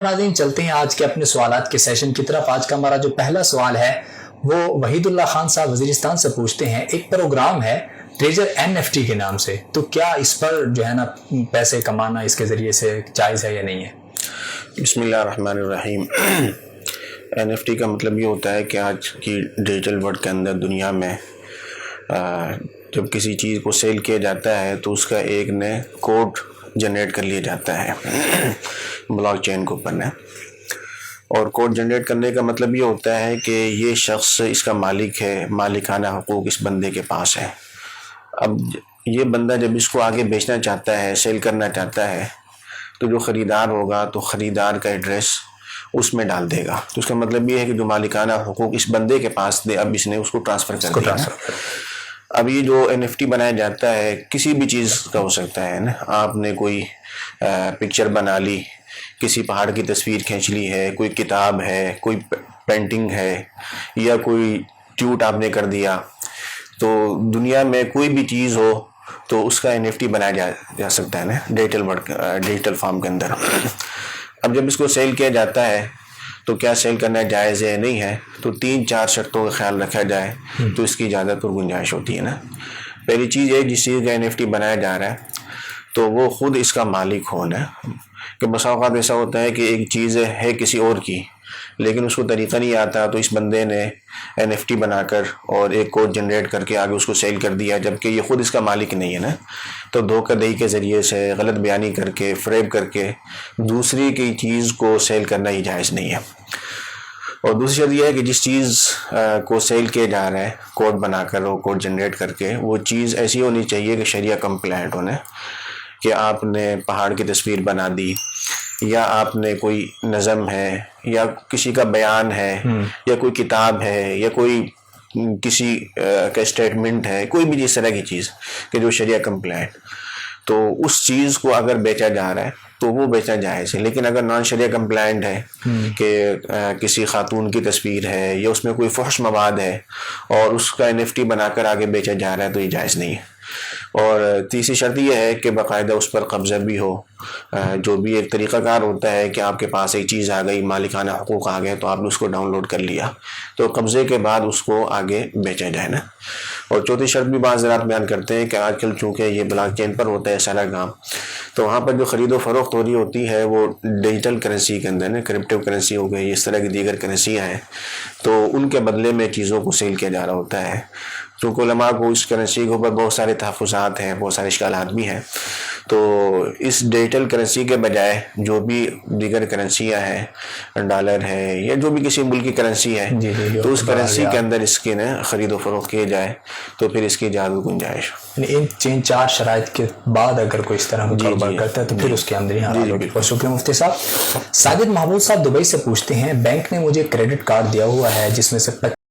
ناظرین چلتے ہیں آج کے اپنے سوالات کے سیشن کی طرف۔ آج کا ہمارا جو پہلا سوال ہے وہ وحید اللہ خان صاحب وزیرستان سے پوچھتے ہیں، ایک پروگرام ہے ٹریجر NFT کے نام سے، تو کیا اس پر جو ہے نا پیسے کمانا اس کے ذریعے سے جائز ہے یا نہیں ہے؟ بسم اللہ الرحمن الرحیم۔ NFT کا مطلب یہ ہوتا ہے کہ آج کی ڈیجیٹل ورلڈ کے اندر دنیا میں جب کسی چیز کو سیل کیا جاتا ہے تو اس کا ایک نئے کوڈ جنریٹ کر لیا جاتا ہے بلاک چین کے اوپر نے، اور کوڈ جنریٹ کرنے کا مطلب یہ ہوتا ہے کہ یہ شخص اس کا مالک ہے، مالکانہ حقوق اس بندے کے پاس ہے۔ اب یہ بندہ جب اس کو آگے بیچنا چاہتا ہے، سیل کرنا چاہتا ہے، تو جو خریدار ہوگا تو خریدار کا ایڈریس اس میں ڈال دے گا، تو اس کا مطلب یہ ہے کہ جو مالکانہ حقوق اس بندے کے پاس تھے اب اس نے اس کو ٹرانسفر کر دیا۔ اب یہ جو NFT بنایا جاتا ہے کسی بھی چیز کا ہو سکتا ہے نا، آپ نے کوئی پکچر بنا لی، کسی پہاڑ کی تصویر کھینچ لی ہے، کوئی کتاب ہے، کوئی پینٹنگ ہے، یا کوئی ٹویٹ آپ نے کر دیا، تو دنیا میں کوئی بھی چیز ہو تو اس کا NFT بنایا جا سکتا ہے نا ڈیجیٹل فارم کے اندر۔ اب جب اس کو سیل کیا جاتا ہے تو کیا سیل کرنا جائز ہے نہیں ہے، تو 3-4 شرطوں کا خیال رکھا جائے تو اس کی اجازت اور گنجائش ہوتی ہے نا۔ پہلی چیز ہے جس چیز کا NFT بنایا جا رہا ہے تو وہ خود اس کا مالک ہونا، کہ بسا اوقات ایسا ہوتا ہے کہ ایک چیز ہے کسی اور کی لیکن اس کو طریقہ نہیں آتا، تو اس بندے نے NFT بنا کر اور ایک کوڈ جنریٹ کر کے آگے اس کو سیل کر دیا، جبکہ یہ خود اس کا مالک نہیں ہے نا۔ تو دھوکہ دہی کے ذریعے سے، غلط بیانی کر کے، فریب کر کے دوسری کی چیز کو سیل کرنا ہی جائز نہیں ہے۔ اور دوسری شرط یہ ہے کہ جس چیز کو سیل کیا جا رہا ہے کوڈ بنا کر اور کوڈ جنریٹ کر کے، وہ چیز ایسی ہونی چاہیے کہ شریعہ کمپلائنٹ ہونے، کہ آپ نے پہاڑ کی تصویر بنا دی، یا آپ نے کوئی نظم ہے، یا کسی کا بیان ہے، یا کوئی کتاب ہے، یا کوئی کسی کا اسٹیٹمنٹ ہے، کوئی بھی اس طرح کی چیز کہ جو شریعہ کمپلائنٹ، تو اس چیز کو اگر بیچا جا رہا ہے تو وہ بیچنا جائز ہے۔ لیکن اگر نان شریعہ کمپلائنٹ ہے کہ کسی خاتون کی تصویر ہے یا اس میں کوئی فحش مواد ہے اور اس کا NFT بنا کر آگے بیچا جا رہا ہے تو یہ جائز نہیں ہے۔ اور تیسری شرط یہ ہے کہ باقاعدہ اس پر قبضہ بھی ہو، جو بھی ایک طریقہ کار ہوتا ہے کہ آپ کے پاس ایک چیز آ گئی، مالکانہ حقوق آ گئے، تو آپ نے اس کو ڈاؤن لوڈ کر لیا، تو قبضے کے بعد اس کو آگے بیچا جائے نا۔ اور چوتھی شرط بھی بعض حضرات بیان کرتے ہیں کہ آج کل چونکہ یہ بلاک چین پر ہوتا ہے سارا کام، تو وہاں پر جو خرید و فروخت ہو رہی ہوتی ہے وہ ڈیجیٹل کرنسی کے اندر نا، کرپٹو کرنسی ہو گئی، اس طرح کی دیگر کرنسیاں ہیں، تو ان کے بدلے میں چیزوں کو سیل کیا جا رہا ہوتا ہے۔ چونکہ علماء کو اس کرنسی کے اوپر بہت سارے تحفظات ہیں، بہت سارے اشکالات بھی ہیں، تو اس ڈیجیٹل کرنسی کے بجائے جو بھی دیگر کرنسیاں ہیں، ڈالر ہے یا جو بھی کسی ملک کی کرنسی ہے، تو اس کرنسی کے اندر اس کی خرید و فروخت کیے جائے تو پھر اس کی اجازت گنجائش۔ ان 3-4 شرائط کے بعد اگر کوئی اس طرح کا کاروبار کرتا ہے تو پھر اس کے اندر ہی حلال ہوگی۔ بہت شکریہ مفتی صاحب۔ ساجد محمود صاحب دبئی سے پوچھتے ہیں، بینک نے مجھے کریڈٹ کارڈ دیا ہوا ہے جس میں سے